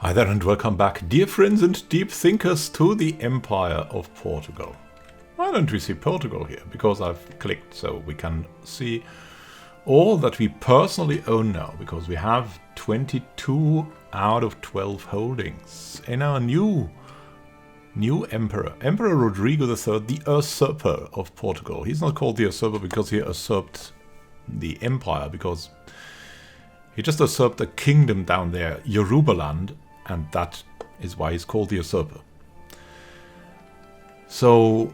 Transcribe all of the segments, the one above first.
Hi there and welcome back, dear friends and deep thinkers, to the Empire of Portugal. Why don't we see Portugal here? Because I've clicked so we can see all that we personally own now, because we have 22 out of 12 holdings in our new emperor. Emperor Rodrigo III, the usurper of Portugal. He's not called the usurper because he usurped the empire, because he just usurped a kingdom down there, Yorubaland, and that is why he's called the usurper. So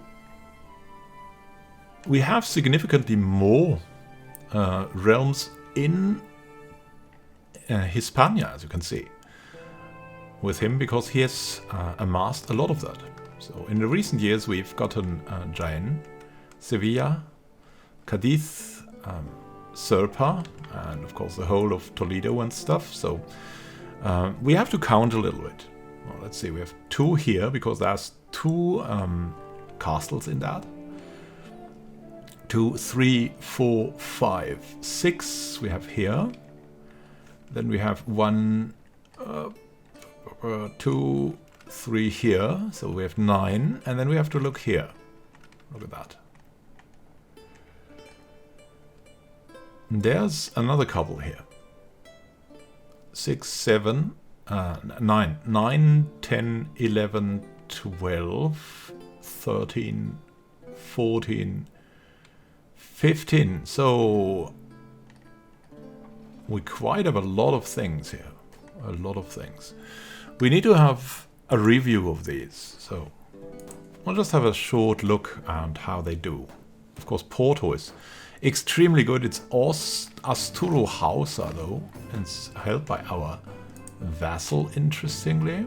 we have significantly more realms in Hispania, as you can see, with him, because he has amassed a lot of that. So in the recent years we've gotten Jaén, Sevilla, Cadiz, Serpa, and of course the whole of Toledo and stuff. So we have to count a little bit. Well, let's see, we have 2 here because there's 2 castles in that. 2, 3, 4, 5, 6 we have here. Then we have 1, 2, 3 here. So we have 9, and then we have to look here. Look at that. There's another couple here. 6, 7, 9, 10, 11, 12, 13, 14, 15. So we quite have a lot of things here. A lot of things. We need to have a review of these. So we'll just have a short look at how they do. Of course, Porto is extremely good. It's Asturo Hausa, though. It's held by our vassal, interestingly.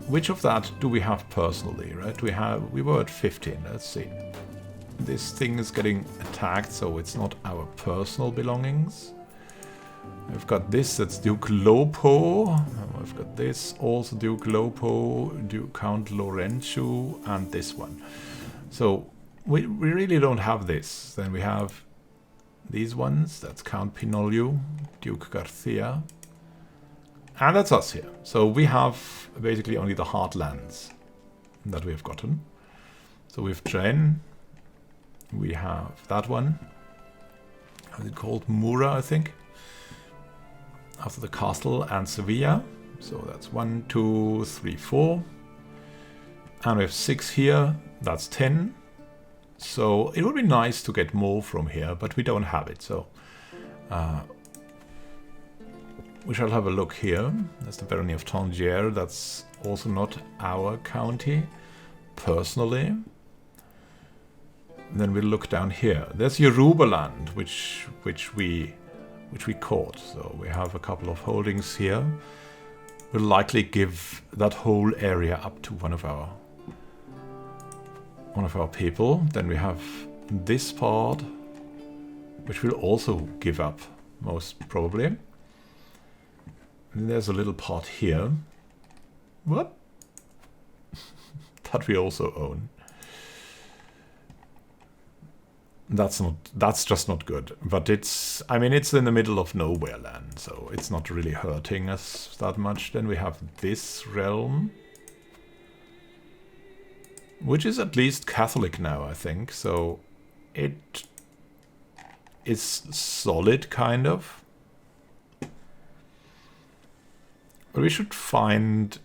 Which of that do we have personally, right? We were at 15. Let's see. This thing is getting attacked, so it's not our personal belongings. We've got this, that's Duke Lopo. We've got this, also Duke Lopo, Duke Count Lorenzo, and this one. So we really don't have this. Then we have these ones. That's Count Pinolio, Duke Garcia. And that's us here. So we have basically only the heartlands that we have gotten. So we have Jaén. We have that one. How is it called? Mura, I think. After the castle, and Sevilla. So that's 1, 2, 3, 4. And we have 6 here. That's 10. So it would be nice to get more from here, but we don't have it. So we shall have a look here. That's the barony of Tangier. That's also not our county, personally. And then we'll look down here. There's Yorubaland, which we caught. So we have a couple of holdings here. We'll likely give that whole area up to one of our people. Then we have this part, which we'll also give up, most probably. And there's a little part here. What? That we also own. That's just not good. But it's in the middle of nowhere land, so it's not really hurting us that much. Then we have this realm, which is at least Catholic now, I think. So it is solid, kind of. But we should find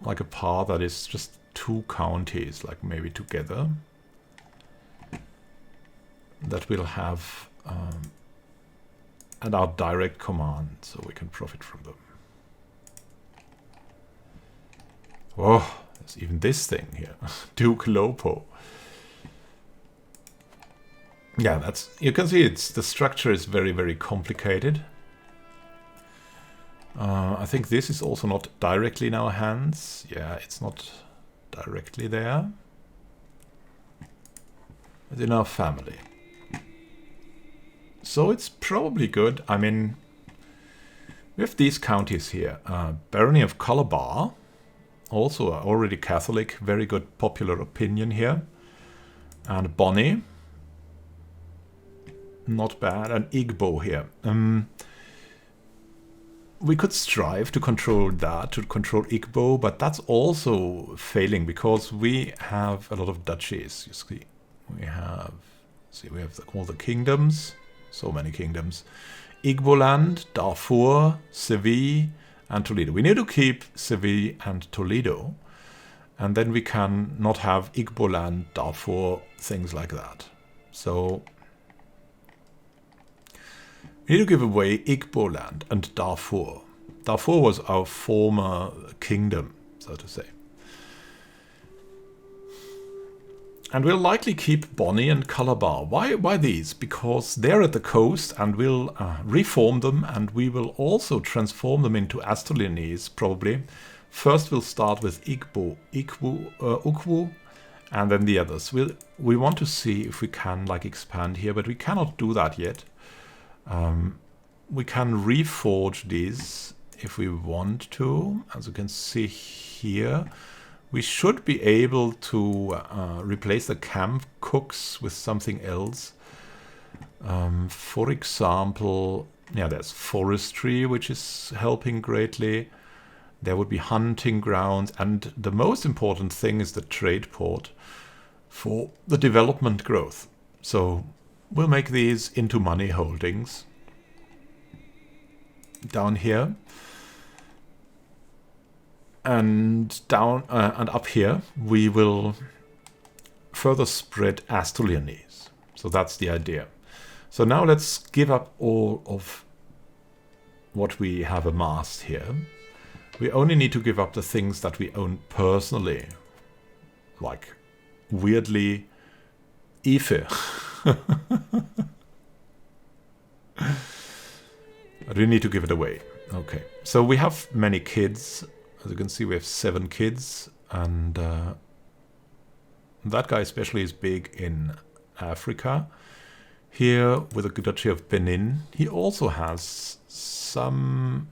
like a part that is just 2 counties, like maybe together, that we'll have at our direct command, so we can profit from them. Oh, there's even this thing here. Duke Lopo. Yeah, that's, you can see the structure is very, very complicated. I think this is also not directly in our hands. Yeah, it's not directly there. It's in our family. So it's probably good. I mean, we have these counties here. Barony of Calabar, also already Catholic, very good popular opinion here. And Bonny, not bad. And Igbo here. we could strive to control that, to control Igbo, but that's also failing because we have a lot of duchies, you see. We have all the kingdoms, so many kingdoms. Igboland, Darfur, Seville, and Toledo. We need to keep Seville and Toledo, and then we can not have Igboland, Darfur, things like that. So we need to give away Igboland and Darfur. Darfur was our former kingdom, so to say. And we'll likely keep Bonny and Calabar. Why these? Because they're at the coast, and we'll reform them, and we will also transform them into Asturianese, probably. First we'll start with Ukwu, and then the others. We want to see if we can like expand here, but we cannot do that yet. We can reforge these if we want to. As you can see here, we should be able to replace the camp cooks with something else. For example, yeah, there's forestry, which is helping greatly. There would be hunting grounds, and the most important thing is the trade port for the development growth. So we'll make these into money holdings down here. And down and up here, we will further spread Asturianese. So that's the idea. So now let's give up all of what we have amassed here. We only need to give up the things that we own personally. Like, weirdly, Ife. But we need to give it away. Okay, so we have many kids. As you can see, we have 7 kids, and that guy especially is big in Africa. Here, with the Duchy of Benin, he also has some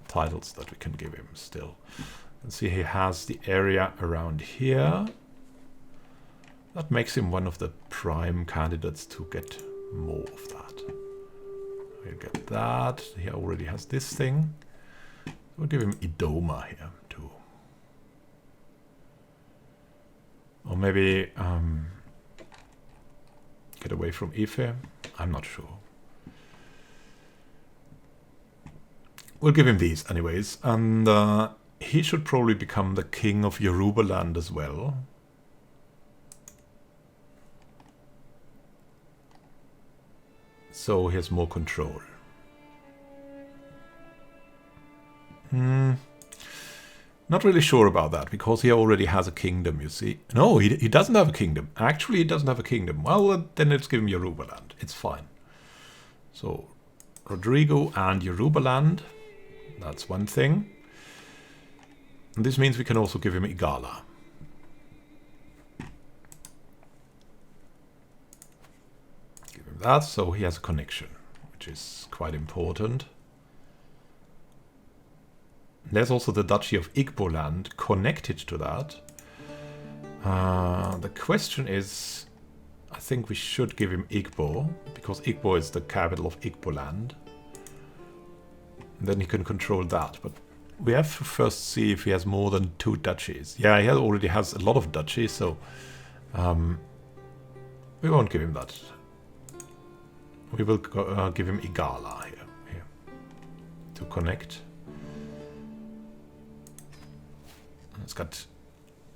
titles that we can give him still. You can see he has the area around here. That makes him one of the prime candidates to get more of that. We'll get that. He already has this thing. We'll give him Idoma here too. Or maybe get away from Ife. I'm not sure. We'll give him these anyways. And he should probably become the king of Yorubaland as well. So he has more control. Not really sure about that, because he already has a kingdom, you see. No, he doesn't have a kingdom. Actually, he doesn't have a kingdom. Well, then let's give him Yorubaland. It's fine. So, Rodrigo and Yorubaland. That's one thing. And this means we can also give him Igala. Give him that, so he has a connection, which is quite important. There's also the Duchy of Igboland connected to that. The question is, I think we should give him Igbo, because Igbo is the capital of Igboland. Then he can control that, but we have to first see if he has more than 2 duchies. Yeah, he already has a lot of duchies, so we won't give him that. We will give him Igala here to connect. It's got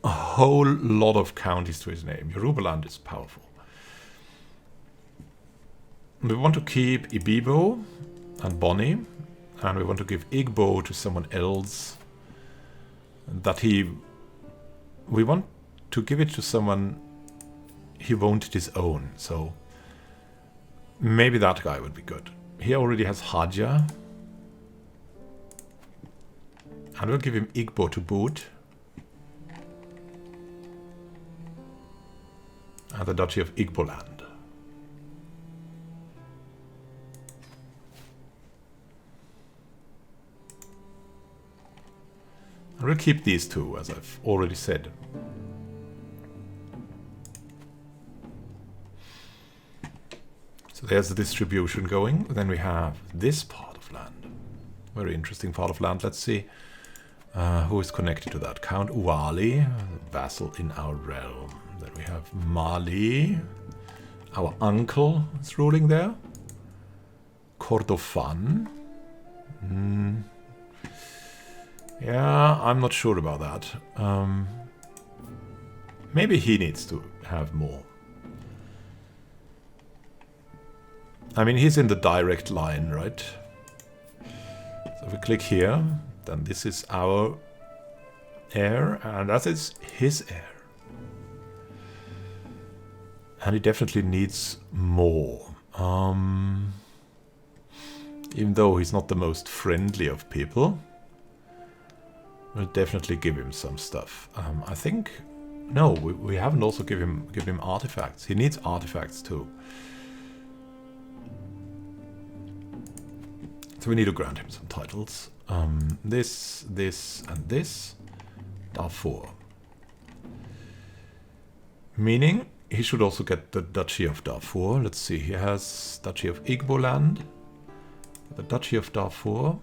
a whole lot of counties to his name. Yorubaland is powerful. We want to keep Ibibo and Bonny, and we want to give Igbo to someone else. We want to give it to someone he won't disown, so maybe that guy would be good. He already has Hadja. And we'll give him Igbo to boot. And the Duchy of Igboland. And we'll keep these 2, as I've already said. So there's the distribution going. Then we have this part of land. Very interesting part of land. Let's see who is connected to that. Count Uali, vassal in our realm. Then we have Mali. Our uncle is ruling there. Kordofan. Yeah, I'm not sure about that. Maybe he needs to have more. I mean, he's in the direct line, right? So if we click here, then this is our heir, and that is his heir. And he definitely needs more. Even though he's not the most friendly of people, we'll definitely give him some stuff. I think... No, we haven't also given him artifacts. He needs artifacts too. So we need to grant him some titles. This, and this. Darfur. Meaning, he should also get the Duchy of Darfur. Let's see, he has Duchy of Igboland, the Duchy of Darfur,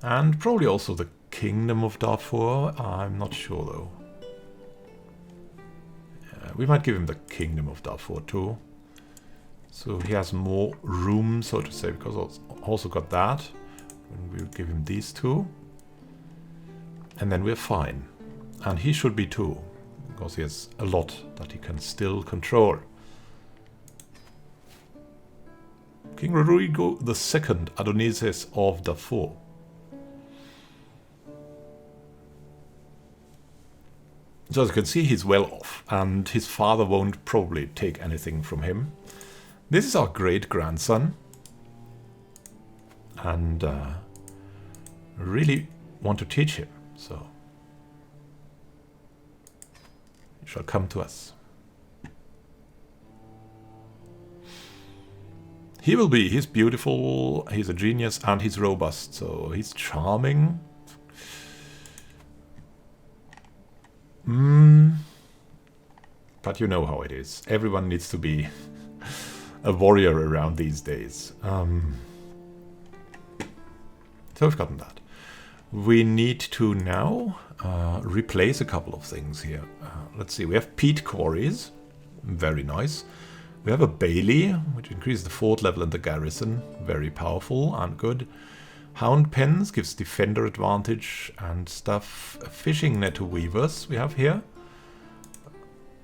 and probably also the Kingdom of Darfur. I'm not sure though. We might give him the Kingdom of Darfur too. So he has more room, so to say, because also got that. And we'll give him these two. And then we're fine. And he should be too, because he has a lot that he can still control. King Rodrigo II Adonises of Darfur. So as you can see, he's well off, and his father won't probably take anything from him. This is our great-grandson, and really want to teach him, so he shall come to us. He will be, he's beautiful, he's a genius, and he's robust, so he's charming. But you know how it is. Everyone needs to be a warrior around these days. So we've gotten that. We need to now replace a couple of things here. Let's see, we have peat quarries. Very nice. We have a bailey, which increases the fort level and the garrison. Very powerful and good. Hound pens gives defender advantage and stuff. A fishing net to weavers we have here.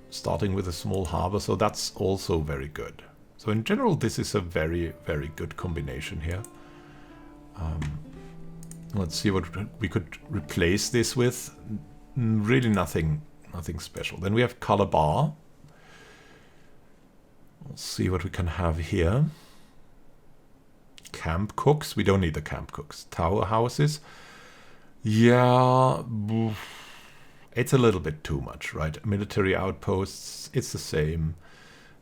Starting with a small harbor, so that's also very good. So in general, this is a very, very good combination here. Let's see what we could replace this with. Really nothing special. Then we have color bar. We'll see what we can have here. Camp cooks. We don't need the camp cooks. Tower houses. Yeah, it's a little bit too much, right? Military outposts. It's the same.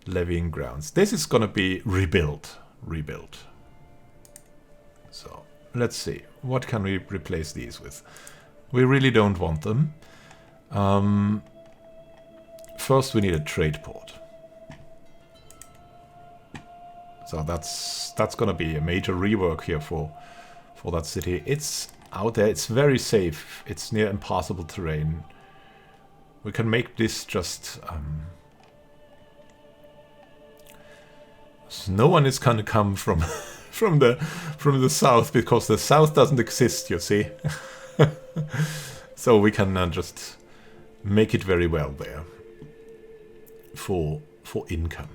Levying grounds. This is going to be rebuilt. So let's see. What can we replace these with? We really don't want them. First, we need a trade port. So that's going to be a major rework here for that city. It's out there. It's very safe. It's near impassable terrain. We can make this just... so no one is going to come from from the south, because the south doesn't exist, you see. So we can just make it very well there for income.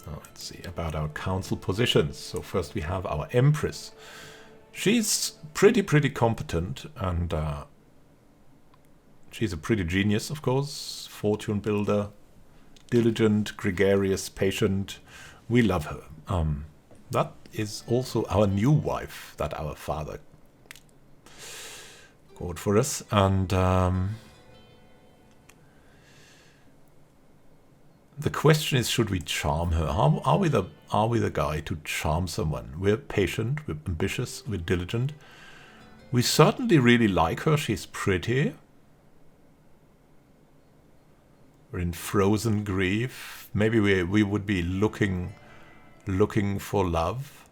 Let's see about our council positions. So first we have our Empress. She's pretty competent, and she's a pretty genius, of course. Fortune builder, diligent, gregarious, patient. We love her. That is also our new wife that our father got for us, and the question is, should we charm her? Are we the guy to charm someone? We're patient, we're ambitious, we're diligent. We certainly really like her. She's pretty. We're in frozen grief. Maybe we would be looking for love.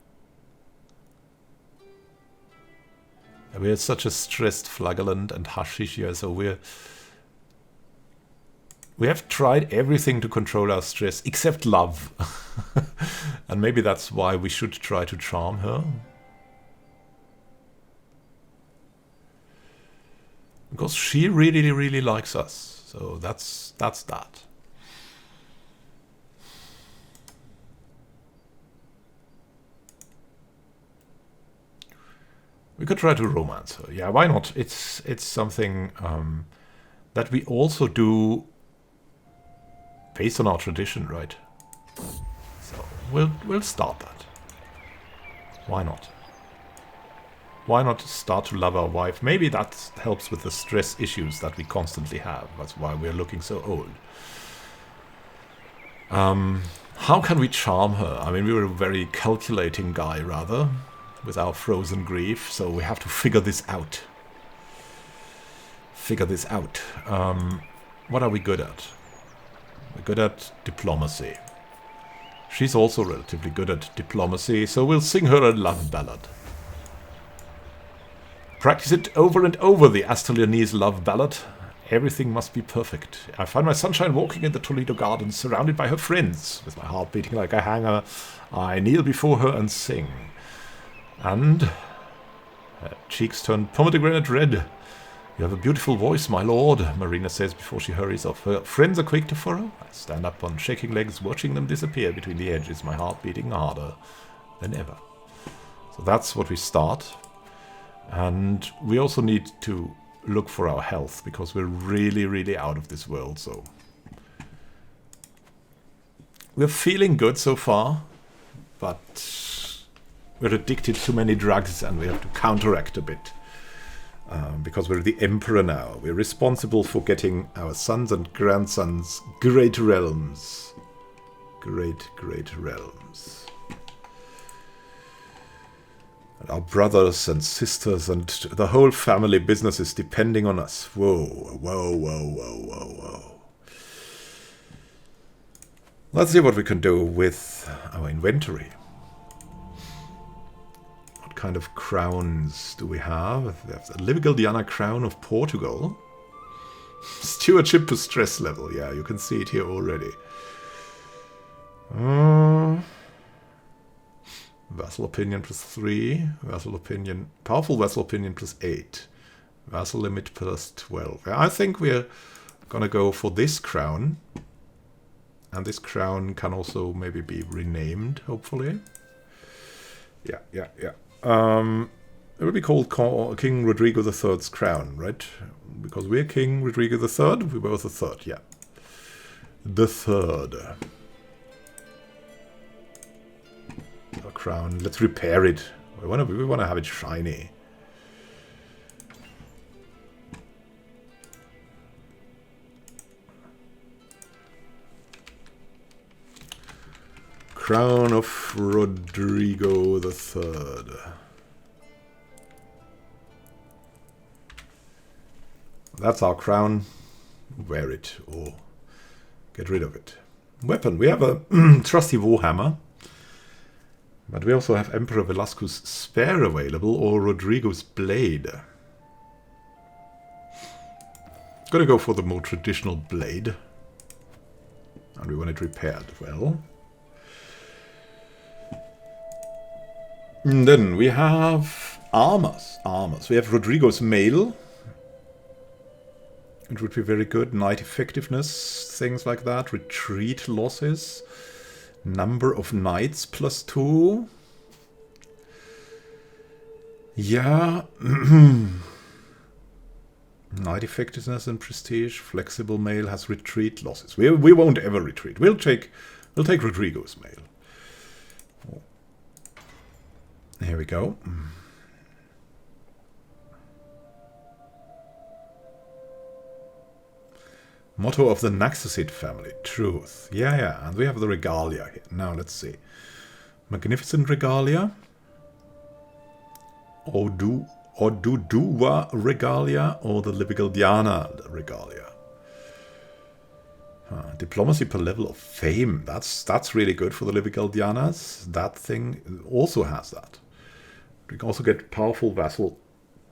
We're such a stressed flagellant and hashish here, so we have tried everything to control our stress except love. And maybe that's why we should try to charm her. Because she really, really likes us. So that's that. We could try to romance her. Yeah, why not? It's something that we also do based on our tradition, right? So we'll start that. Why not? Why not start to love our wife? Maybe that helps with the stress issues that we constantly have. That's why we're looking so old. How can we charm her? I mean, we were a very calculating guy, rather, with our frozen grief, so we have to figure this out. What are we good at? We're good at diplomacy. She's also relatively good at diplomacy, so we'll sing her a love ballad. Practice it over and over, the Asturias love ballad. Everything must be perfect. I find my sunshine walking in the Toledo gardens, surrounded by her friends. With my heart beating like a hanger, I kneel before her and sing. And her cheeks turn pomegranate red. You have a beautiful voice, my lord, Marina says before she hurries off. Her friends are quick to follow. I stand up on shaking legs, watching them disappear between the edges, my heart beating harder than ever. So that's what we start. And we also need to look for our health, because we're really, really out of this world, so... We're feeling good so far, but we're addicted to many drugs and we have to counteract a bit. Because we're the emperor now. We're responsible for getting our sons and grandsons great realms. Great realms. And our brothers and sisters and the whole family business is depending on us. Whoa. Let's see what we can do with our inventory. What kind of crowns do we have? We have the Livigaldiana crown of Portugal. Stewardship to stress level. Yeah, you can see it here already. Vassal opinion +3. Vassal opinion... Powerful vassal opinion +8. Vassal limit +12. Yeah, I think we're gonna go for this crown. And this crown can also maybe be renamed, hopefully. Yeah. It will be called King Rodrigo III's crown, right? Because we're King Rodrigo III, we're both the third, yeah. The third. Our crown, let's repair it. We want to have it shiny. Crown of Rodrigo III. That's our crown. Wear it or get rid of it. Weapon. We have a trusty warhammer. But we also have Emperor Velasco's spear available or Rodrigo's blade. Gonna go for the more traditional blade. And we want it repaired well. And then we have armors. We have Rodrigo's mail. It would be very good. Knight effectiveness, things like that. Retreat losses. Number of knights +2. Yeah. Knight effectiveness and prestige. Flexible mail has retreat losses. We won't ever retreat. We'll take Rodrigo's mail. Here we go. Motto of the Naxosid family, truth. Yeah, and we have the regalia here. Now let's see. Magnificent regalia. Oduduwa regalia or the Livigaldiana regalia. Diplomacy per level of fame. That's really good for the Livigaldianas. That thing also has that. We can also get powerful vassal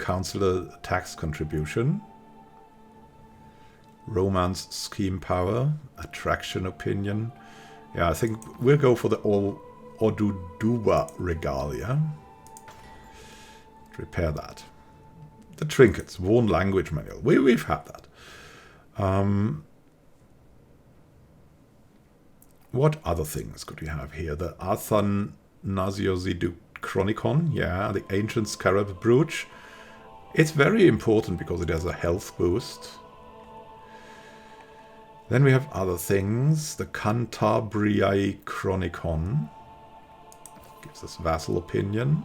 councillor tax contribution. Romance scheme power. Attraction opinion. Yeah, I think we'll go for the Oduduwa regalia. Repair that. The trinkets. Worn language manual. We've had that. What other things could we have here? The Athanasiosidu Chronicon. Yeah, the Ancient Scarab Brooch. It's very important because it has a health boost. Then we have other things. The Cantabriae Chronicon. Gives us vassal opinion.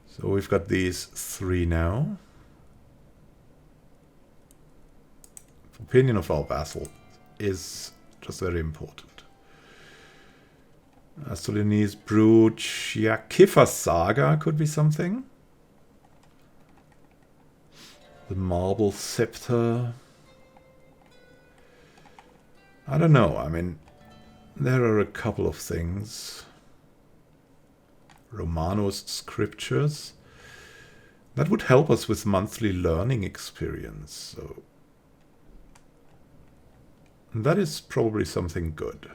So we've got these 3 now. Opinion of our vassal is just very important. Asturias Brooch. Yeah, Kiffa Saga could be something. The Marble Scepter. I don't know. I mean, there are a couple of things. Romanos Scriptures. That would help us with monthly learning experience. So that is probably something good.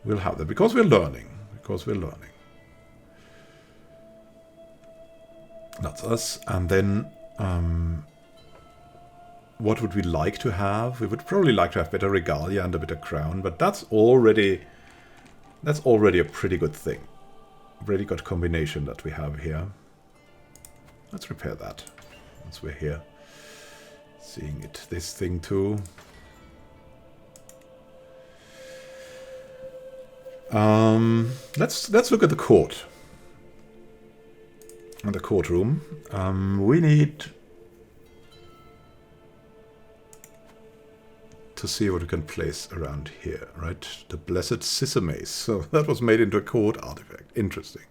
We'll have that because we're learning. That's us. And then what would we like to have? We would probably like to have better regalia and a better crown, but that's already a pretty good thing. Pretty good combination that we have here. Let's repair that once we're here. Seeing it. This thing too. Let's look at the court. And the courtroom. We need to see what we can place around here, right? The Blessed Sesame. So that was made into a court artifact. Interesting.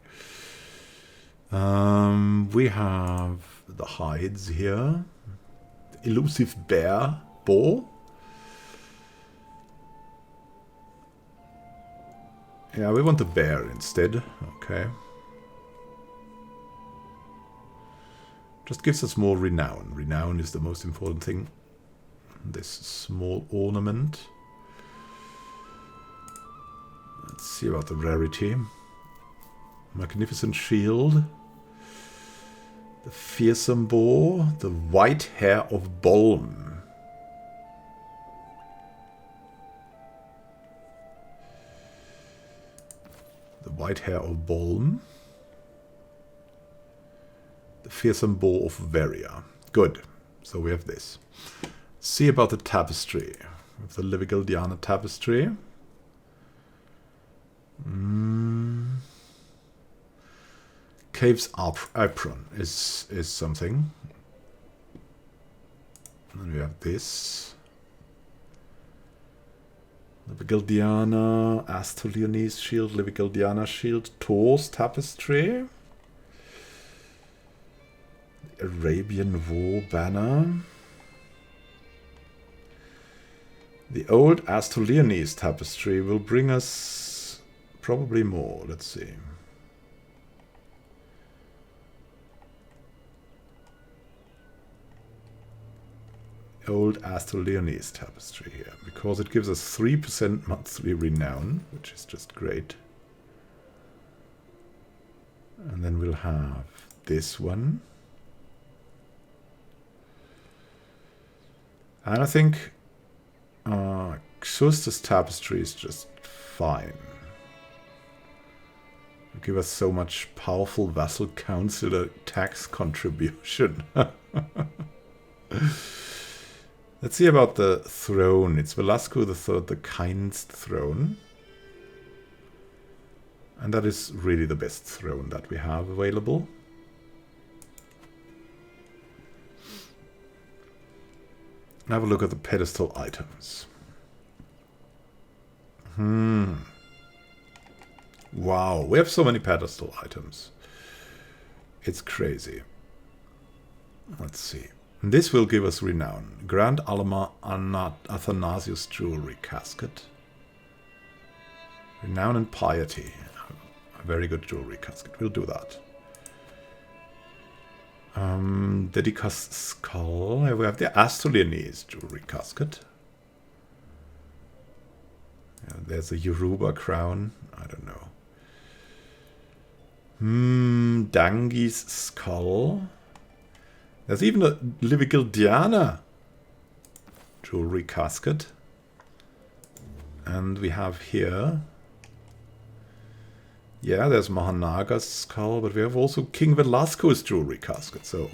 We have the hides here. The elusive bear boar. Yeah, we want the bear instead. Okay. Just gives us more renown. Renown is the most important thing. This small ornament. Let's see about the rarity. Magnificent shield. The fearsome boar. The white hair of Bolm. The white hair of Bolm. The fearsome boar of Varia. Good. So we have this. See about the tapestry. With the Livigaldiana tapestry. Cave's apron is something. And we have this. Livigaldiana, Asturias shield, Livigaldiana shield, Thor's tapestry. The Arabian War banner. The old Asturias tapestry will bring us probably more. Let's see. Old Asturias tapestry here, because it gives us 3% monthly renown, which is just great. And then we'll have this one. And I think Xusta's tapestry is just fine. It gives us so much powerful vassal councillor tax contribution. Let's see about the throne. It's Velasco III, the kind's throne. And that is really the best throne that we have available. Have a look at the pedestal items. Wow, we have so many pedestal items. It's crazy. Let's see. And this will give us renown. Grand Alma Athanasius jewelry casket. Renown and piety. A very good jewelry casket. We'll do that. Dedicus skull. Here we have the Asturias jewelry casket. Yeah, there's a Yoruba crown. I don't know. Dangi's skull. There's even a Livigildiana jewelry casket. And we have here... Yeah, there's Mahanaga's skull, but we have also King Velasco's jewelry casket. So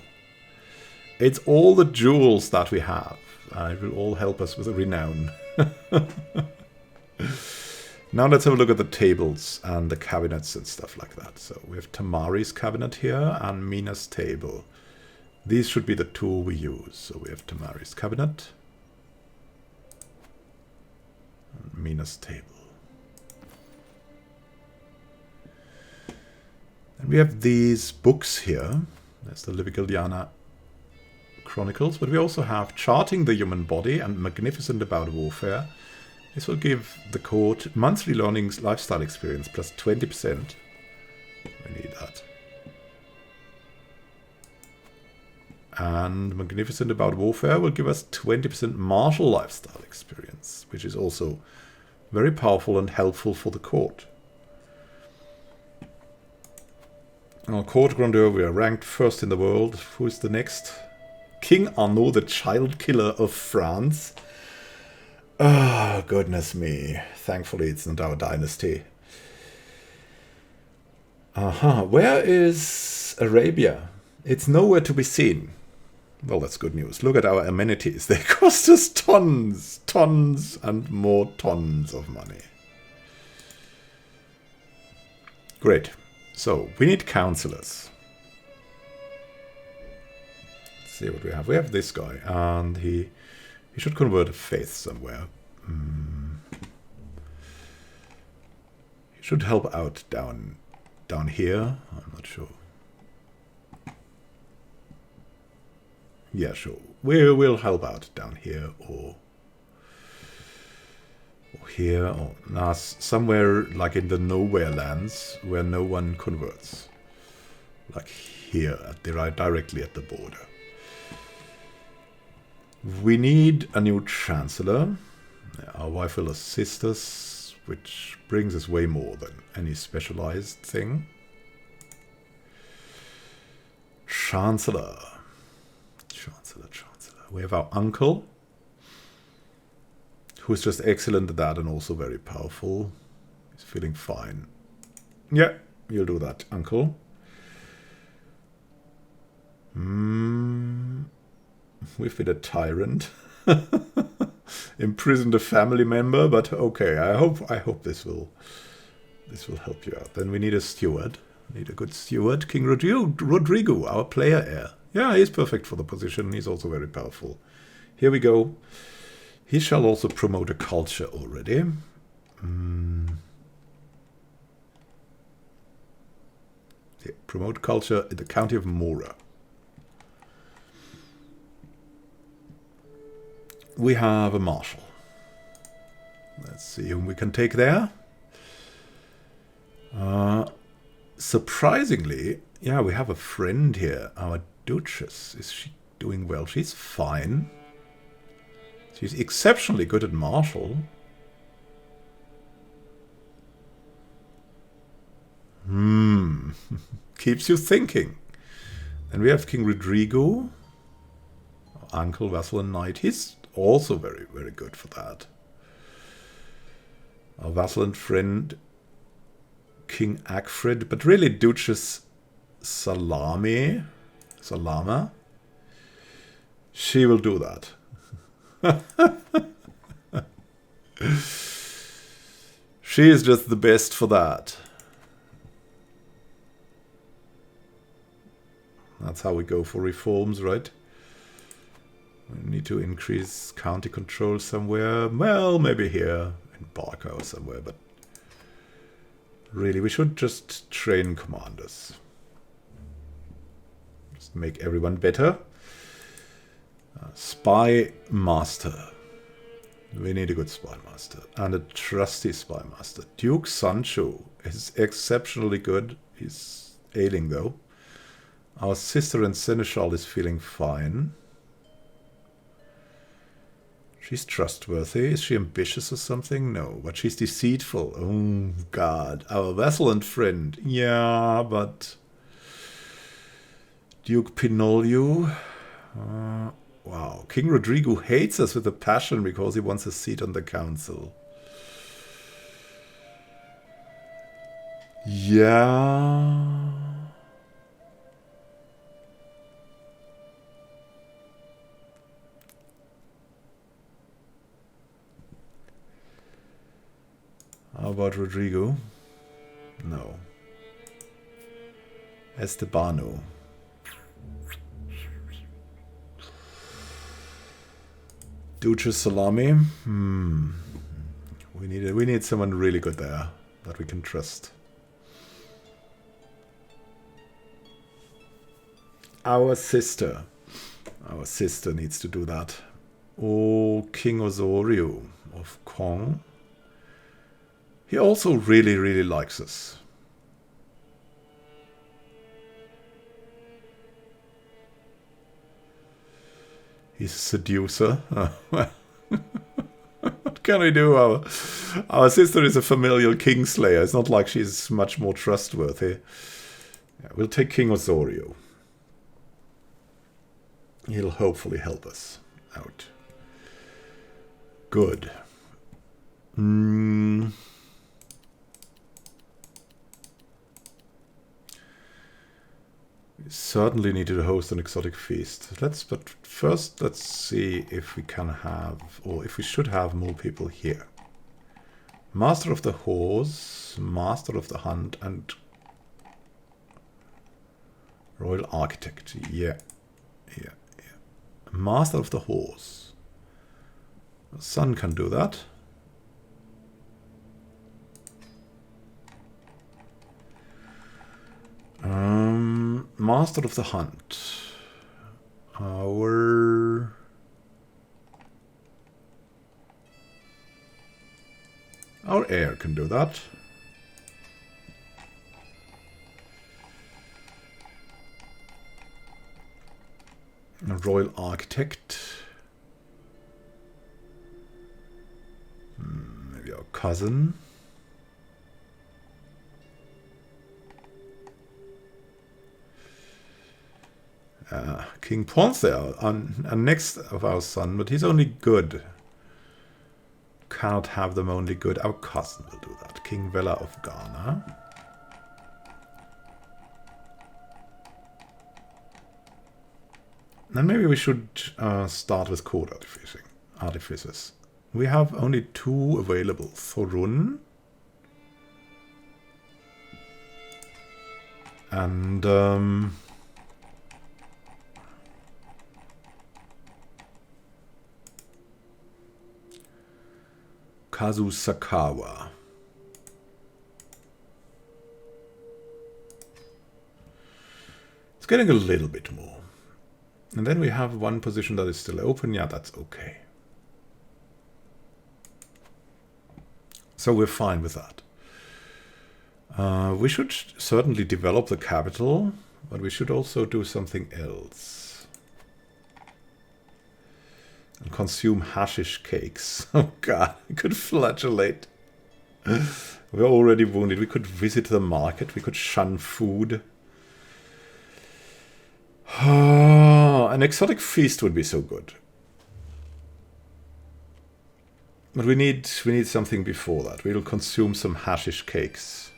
it's all the jewels that we have. And it will all help us with the renown. Now let's have a look at the tables and the cabinets and stuff like that. So we have Tamari's cabinet here and Mina's table. These should be the tool we use. So we have Tamari's cabinet and Mina's table. And we have these books here. There's the Livigildiana Chronicles, but we also have Charting the Human Body and Magnificent About Warfare. This will give the court monthly learnings lifestyle experience plus 20%. We need that. And Magnificent About Warfare will give us 20% martial lifestyle experience, which is also very powerful and helpful for the court. Our court grandeur, we are ranked first in the world. Who is the next? King Arnaud, the child killer of France. Oh, goodness me. Thankfully, it's not our dynasty. Where is Arabia? It's nowhere to be seen. Well, that's good news. Look at our amenities. They cost us tons, tons, and more tons of money. Great. So, we need counselors. Let's see what we have. We have this guy, and he should convert a faith somewhere. He should help out down here. I'm not sure. Yeah, sure. We'll help out down here or here or somewhere like in the nowhere lands where no one converts. Like here, directly at the border. We need a new chancellor. Our wife will assist us, which brings us way more than any specialized thing. Chancellor. We have our uncle, who's just excellent at that and also very powerful. He's feeling fine. Yeah, you'll do that, uncle. We've been a tyrant. Imprisoned a family member, but okay, I hope this will help you out. Then we need a steward. We need a good steward. King Rodrigo, our player heir. Yeah, he's perfect for the position. He's also very powerful. Here we go. He shall also promote a culture already. Yeah, promote culture in the county of Mora. We have a marshal. Let's see whom we can take there. Surprisingly, yeah, we have a friend here. Our Duchess. Is she doing well? She's fine. She's exceptionally good at martial. Keeps you thinking. Then we have King Rodrigo. Uncle, vassal, and knight. He's also very, very good for that. Our vassal and friend, King Agfred. But really, Duchess Salama. She will do that. She is just the best for that. That's how we go for reforms, right? We need to increase county control somewhere. Well, maybe here in Barca or somewhere, but really we should just train commanders. Make everyone better. Spy master. We need a good spy master. And a trusty spy master. Duke Sancho is exceptionally good. He's ailing though. Our sister and seneschal is feeling fine. She's trustworthy. Is she ambitious or something? No, but she's deceitful. Oh, God. Our vassal and friend. Yeah, but... Duke Pinolio. Wow. King Rodrigo hates us with a passion because he wants a seat on the council. Yeah... How about Rodrigo? No. Estebano. Duchess Salami. We need someone really good there that we can trust. Our sister. Our sister needs to do that. Oh, King Osorio of Kong. He also really, really likes us. He's a seducer. What can we do? Our sister is a familial kingslayer. It's not like she's much more trustworthy. Yeah, we'll take King Osorio. He'll hopefully help us out. Good. Certainly need to host an exotic feast. But first let's see if we can have, or if we should have more people here. Master of the Horse, Master of the Hunt, and Royal Architect. Yeah. Master of the Horse. Son can do that. Master of the Hunt. Our heir can do that. A Royal Architect. Maybe our cousin. King Ponce, our next of our son, but he's only good. Cannot have them only good. Our cousin will do that. King Vela of Ghana. Then maybe we should start with court artificers. We have only 2 available. Thorun and Kazusakawa. It's getting a little bit more. And then we have one position that is still open. Yeah, that's okay. So we're fine with that. We should certainly develop the capital, but we should also do something else. And consume hashish cakes. Oh God, we could flagellate. We're already wounded. We could visit the market. We could shun food. An exotic feast would be so good. But we need something before that. We'll consume some hashish cakes.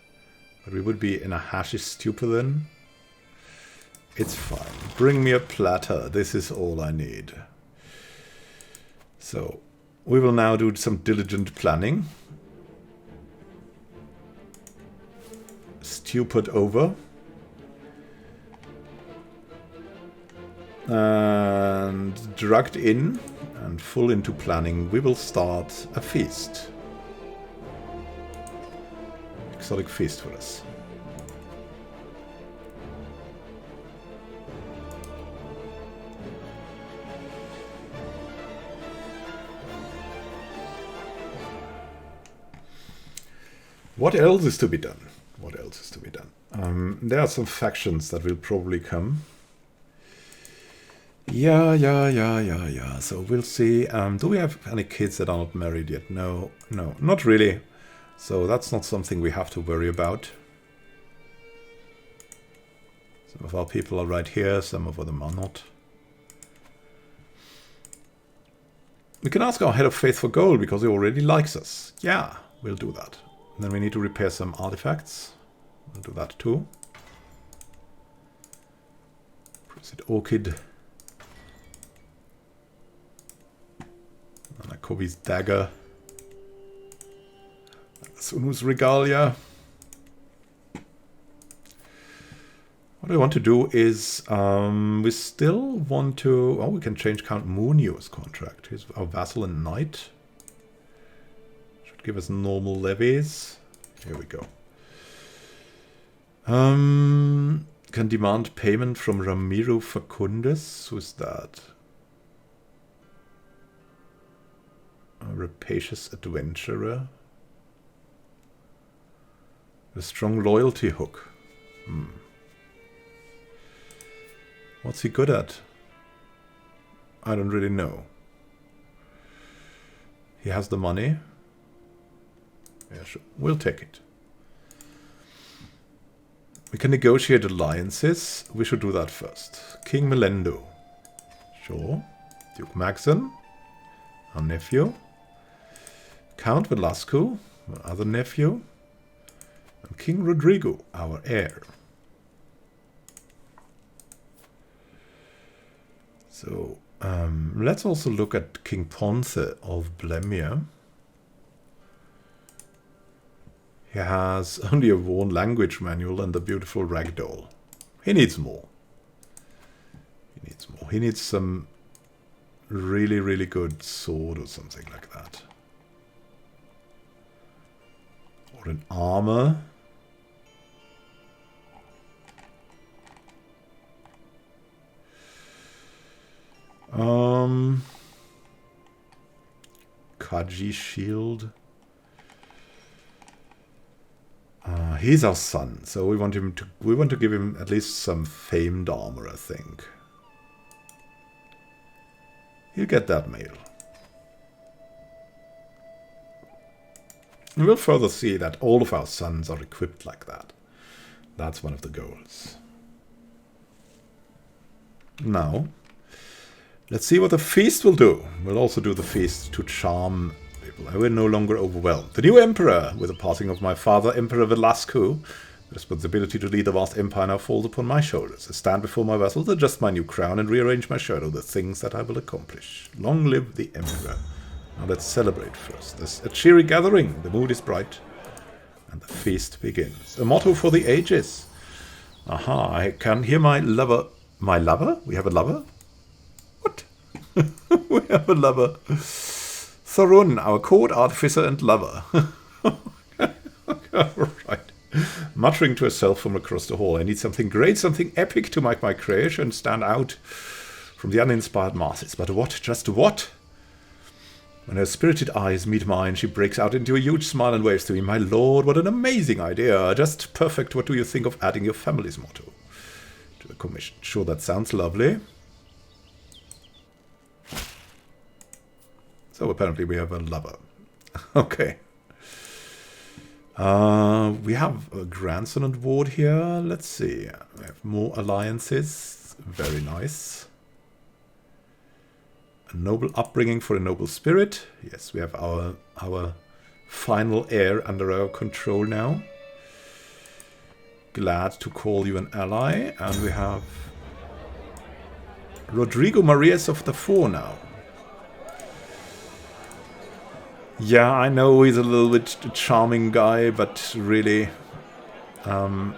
But we would be in a hashish stupor then. It's fine. Bring me a platter. This is all I need. So, we will now do some diligent planning. Stupid over. And drugged in and full into planning, we will start a feast. Exotic feast for us. What else is to be done? What else is to be done? There are some factions that will probably come. Yeah. So we'll see. Do we have any kids that are not married yet? No, not really. So that's not something we have to worry about. Some of our people are right here, some of them are not. We can ask our head of faith for gold because he already likes us. Yeah, we'll do that. And then we need to repair some artifacts. We'll do that too. Proceed Orchid. Kobe's dagger. Sunu's regalia. What I want to do is we still want to... Oh, we can change Count Munio's contract. He's our vassal and knight. Should give us normal levies. Here we go. Can demand payment from Ramiro Facundus. Who's that? A rapacious adventurer. A strong loyalty hook. What's he good at? I don't really know. He has the money. Yeah, sure. We'll take it. We can negotiate alliances. We should do that first. King Melendo. Sure. Duke Maxon. Our nephew. Count Velasco. My other nephew. And King Rodrigo, our heir. So, let's also look at King Ponce of Blemia. He has only a worn language manual and a beautiful ragdoll. He needs more. He needs more. He needs some really, really good sword or something like that. Or an armor. Kaji shield. He's our son, so we want to give him at least some famed armor, I think. He'll get that mail. And we'll further see that all of our sons are equipped like that. That's one of the goals. Now, let's see what the feast will do. We'll also do the feast to charm people. I will no longer overwhelmed. The new emperor, with the passing of my father, Emperor Velasco, the responsibility to lead the vast empire now falls upon my shoulders. I stand before my vassals, adjust my new crown, and rearrange my shadow, the things that I will accomplish. Long live the emperor. Now let's celebrate first. There's a cheery gathering. The mood is bright. And the feast begins. A motto for the ages. Aha, I can hear my lover. My lover? We have a lover? What? We have a lover. Thorun, our court artificer and lover. Right. Muttering to herself from across the hall. I need something great, something epic to make my creation stand out from the uninspired masses. But what? Just what? When her spirited eyes meet mine, she breaks out into a huge smile and waves to me. My lord, what an amazing idea. Just perfect. What do you think of adding your family's motto to the commission? Sure, that sounds lovely. So apparently we have a lover. Okay. We have a grandson on board here. Let's see. We have more alliances. Very nice. A noble upbringing for a noble spirit. Yes, we have our final heir under our control now. Glad to call you an ally. And we have Rodrigo Marias of the Four now. Yeah, I know he's a little bit a charming guy, but really... and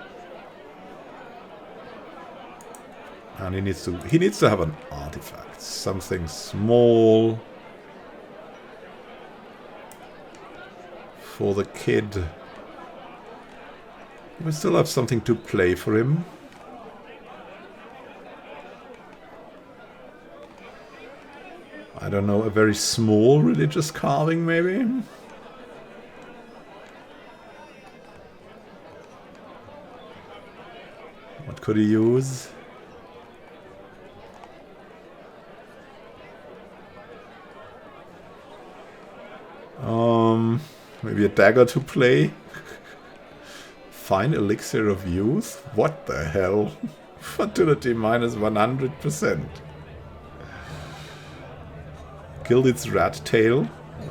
he needs to have an artifact. Something small. For the kid. We still have something to play for him. I don't know, a very small religious carving, maybe? What could he use? Maybe a dagger to play. Fine elixir of youth? What the hell? Fertility minus 100%. Killed its rat tail?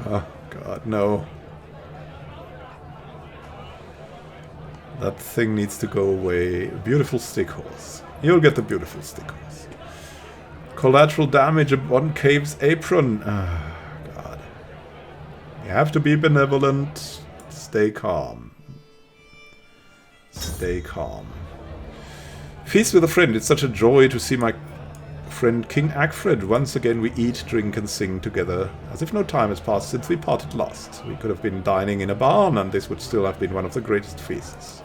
Oh god, no. That thing needs to go away. Beautiful stick horse. You'll get the beautiful stick horse. Collateral damage upon Cave's apron. Ah, god. You have to be benevolent. Stay calm. Stay calm. Feast with a friend. It's such a joy to see my friend King Agfred. Once again we eat, drink and sing together, as if no time has passed since we parted last. We could have been dining in a barn, and this would still have been one of the greatest feasts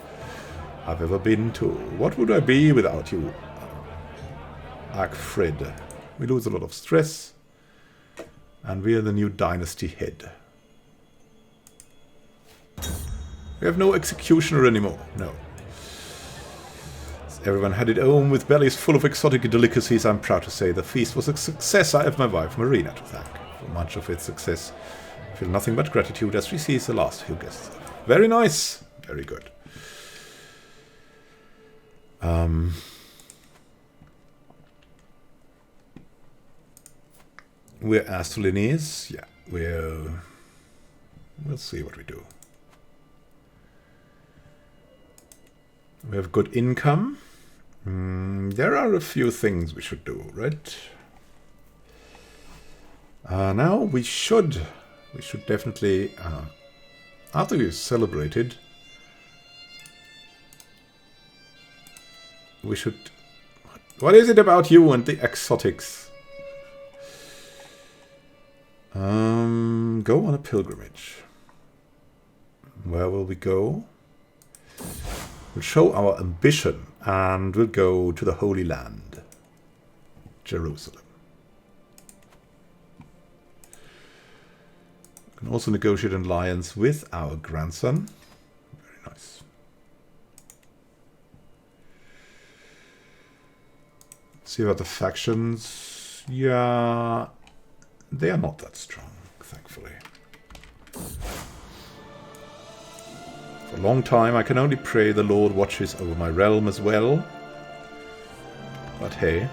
I've ever been to. What would I be without you, Agfred? We lose a lot of stress, and we are the new dynasty head. We have no executioner anymore. No. Everyone headed home with bellies full of exotic delicacies. I'm proud to say the feast was a success. I have my wife Marina to thank for much of its success. I feel nothing but gratitude as she sees the last few guests. Very nice. Very good. We're Asturias. Yeah, we'll see what we do. We have good income. There are a few things we should do, right? Now we should definitely, after we've celebrated, we should. What is it about you and the exotics? Go on a pilgrimage. Where will we go? We'll show our ambition and we'll go to the Holy Land, Jerusalem. We can also negotiate an alliance with our grandson. Very nice. See about the factions. Yeah, they are not that strong, thankfully. For a long time, I can only pray the Lord watches over my realm as well. But hey.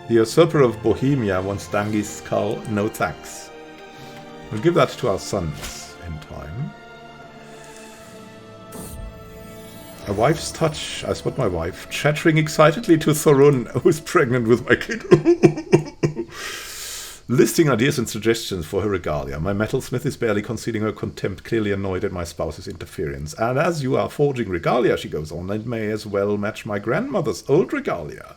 The usurper of Bohemia wants Dangi's skull. No thanks. We'll give that to our sons in time. A wife's touch. I spot my wife chattering excitedly to Thorun, who's pregnant with my kid. Listing ideas and suggestions for her regalia. My metalsmith is barely concealing her contempt, clearly annoyed at my spouse's interference. And as you are forging regalia, she goes on, it may as well match my grandmother's old regalia.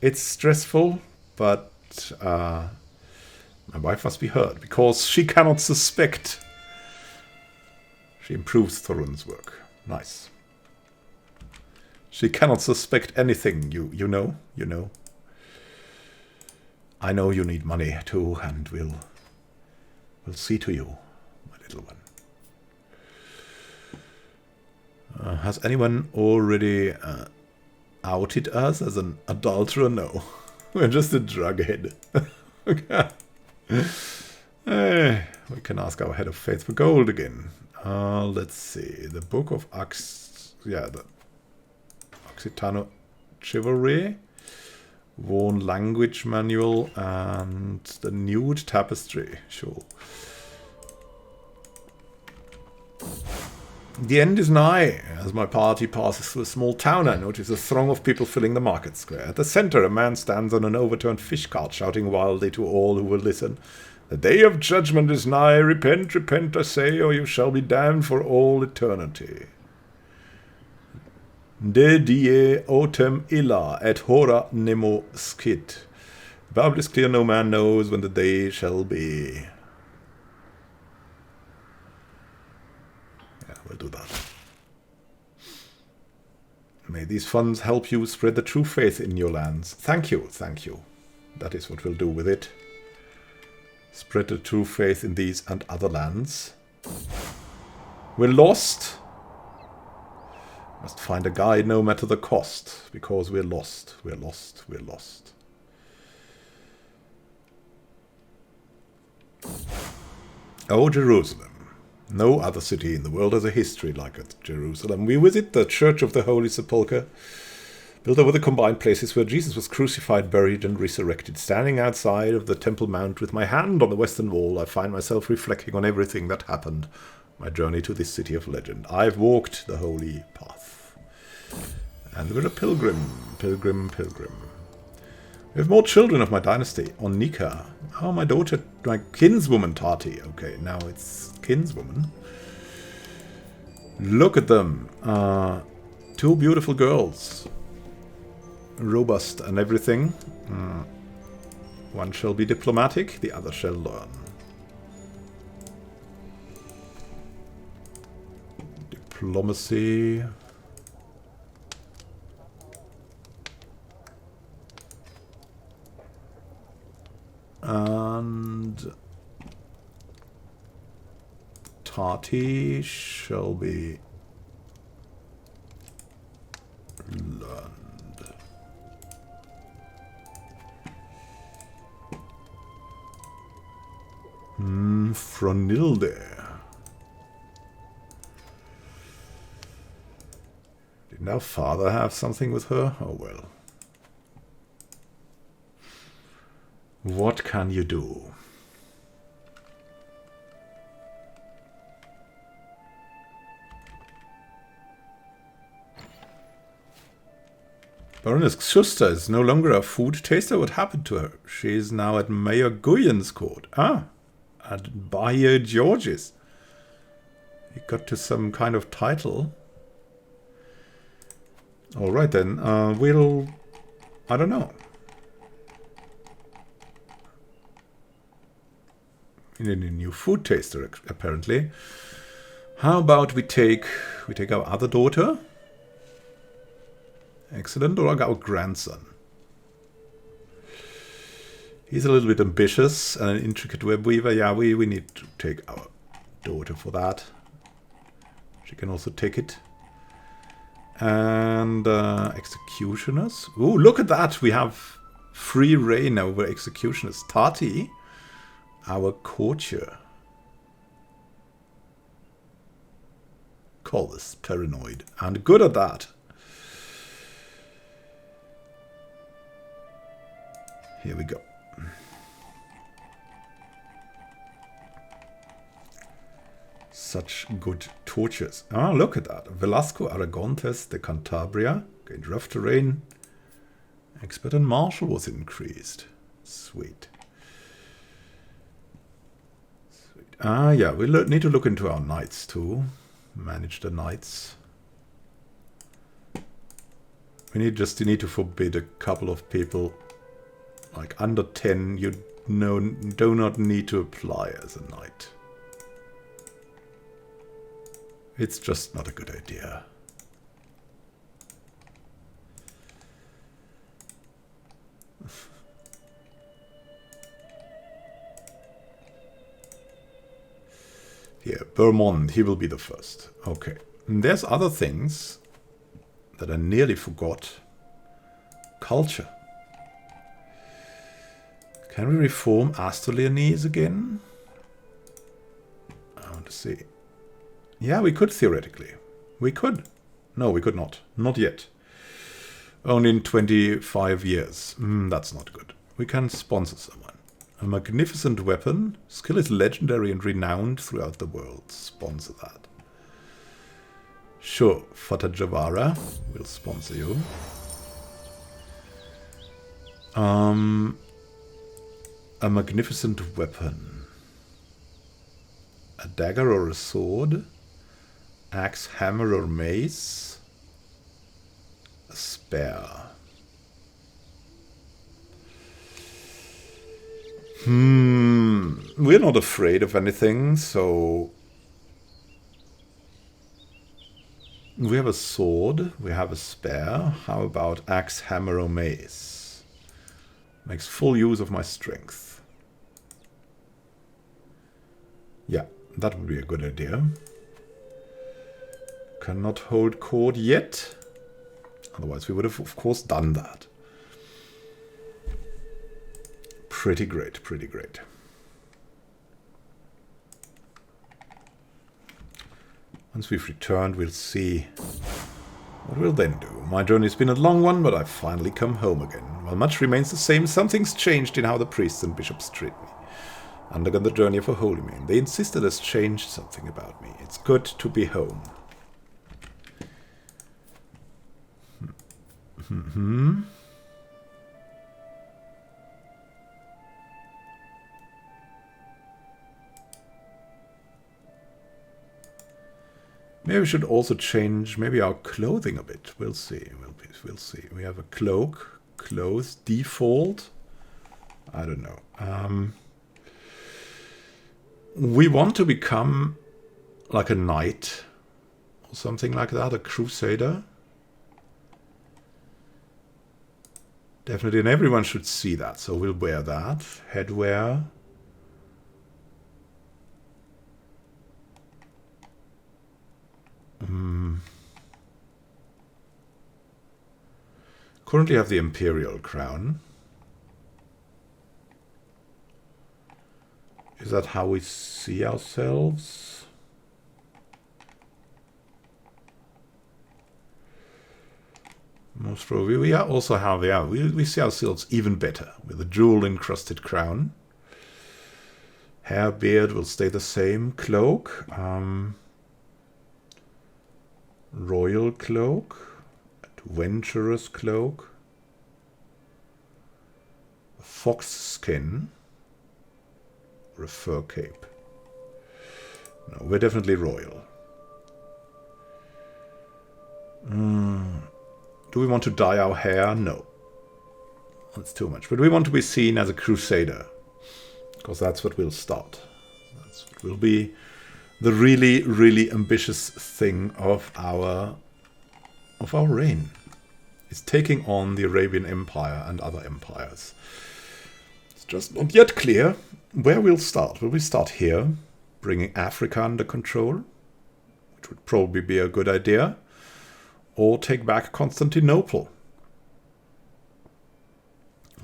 It's stressful, but my wife must be heard, because she cannot suspect. She improves Thorun's work. Nice. She cannot suspect anything, you know. I know you need money too, and we'll see to you, my little one. Has anyone already outed us as an adulterer? No. We're just a drughead. Okay. We can ask our head of faith for gold again. Let's see. The Book of the Occitano Chivalry, Worn Language Manual, and the Nude Tapestry. Sure. The end is nigh. As my party passes through a small town, I notice a throng of people filling the market square. At the center, a man stands on an overturned fish cart, shouting wildly to all who will listen. The day of judgment is nigh. Repent, repent, I say, or you shall be damned for all eternity. De die autem illa et hora nemo scit. The Bible is clear, no man knows when the day shall be. Yeah, we'll do that. May these funds help you spread the true faith in your lands. Thank you, thank you. That is what we'll do with it. Spread the true faith in these and other lands. We're lost. Must find a guide no matter the cost, because we're lost. We're lost. We're lost. Oh, Jerusalem. No other city in the world has a history like Jerusalem. We visit the Church of the Holy Sepulchre, built over the combined places where Jesus was crucified, buried, and resurrected. Standing outside of the Temple Mount with my hand on the western wall, I find myself reflecting on everything that happened. My journey to this city of legend. I've walked the holy path. And we're a pilgrim. Pilgrim, pilgrim. We have more children of my dynasty. On Nika. Oh, my daughter, my kinswoman Tati. Okay, now it's kinswoman. Look at them. Two beautiful girls. Robust and everything. One shall be diplomatic, the other shall learn. Diplomacy. And Tati shall be learned. Fronilde. Didn't our father have something with her? Oh well. What can you do? Baroness Xusta is no longer a food taster. What happened to her? She is now at Mayor Guyon's court. Ah, at Bayer George's. He got to some kind of title. Alright then, we'll... I don't know. We need a new food taster, apparently. How about we take our other daughter? Excellent, or our grandson? He's a little bit ambitious and an intricate web weaver. Yeah, we need to take our daughter for that. She can also take it. And executioners. Ooh, look at that! We have free reign over executioners. Tati, our courtier. Call this paranoid. And good at that. Here we go. Such good tortures. Ah, look at that. Velasco Aragontes de Cantabria gained rough terrain. Expert and martial was increased. Sweet. Sweet. Ah, yeah, we need to look into our knights too. Manage the knights. We need to forbid a couple of people. Like under 10, you do not need to apply as a knight. It's just not a good idea. Here, Vermont, he will be the first. Okay. And there's other things that I nearly forgot. Culture. Can we reform Asturias again? I want to see. Yeah, we could theoretically. We could. No, we could not. Not yet. Only in 25 years. That's not good. We can sponsor someone. A magnificent weapon. Skill is legendary and renowned throughout the world. Sponsor that. Sure, Fata Javara will sponsor you. A magnificent weapon. A dagger or a sword. Axe, hammer or mace. A spear. We're not afraid of anything, so... We have a sword, we have a spear. How about axe, hammer or mace? Makes full use of my strength. Yeah, that would be a good idea. Cannot hold court yet. Otherwise we would have, of course, done that. Pretty great, pretty great. Once we've returned, we'll see what we'll then do. My journey's been a long one, but I've finally come home again. While much remains the same, something's changed in how the priests and bishops treat me. Undergone the journey of a holy man. They insist that has changed something about me. It's good to be home. Maybe we should also change maybe our clothing a bit. We'll see. We'll see. We have a cloak, clothes, default. I don't know. We want to become like a knight or something like that, a crusader. Definitely, and everyone should see that. So we'll wear that. Headwear. Currently have the imperial crown. Is that how we see ourselves? Most probably. We also have, yeah, we see ourselves even better with a jewel-encrusted crown. Hair, beard will stay the same. Cloak. Royal cloak. Adventurous cloak. Fox skin. Or a fur cape. No, we're definitely royal. Do we want to dye our hair? No. That's too much. But we want to be seen as a crusader. Because that's what we'll start. That's what will be the really, really ambitious thing of our reign. Is taking on the Arabian Empire and other empires. It's just not yet clear where we'll start. Will we start here, bringing Africa under control, which would probably be a good idea, or take back Constantinople?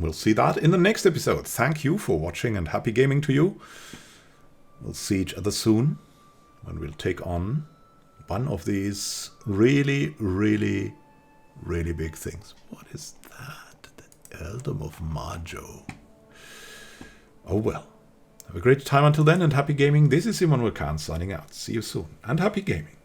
We'll see that in the next episode. Thank you for watching and happy gaming to you. We'll see each other soon when we'll take on one of these really, really, really big things. What is that? The Earldom of Majo. Oh well. Have a great time until then and happy gaming. This is Simon Vulkan signing out. See you soon and happy gaming.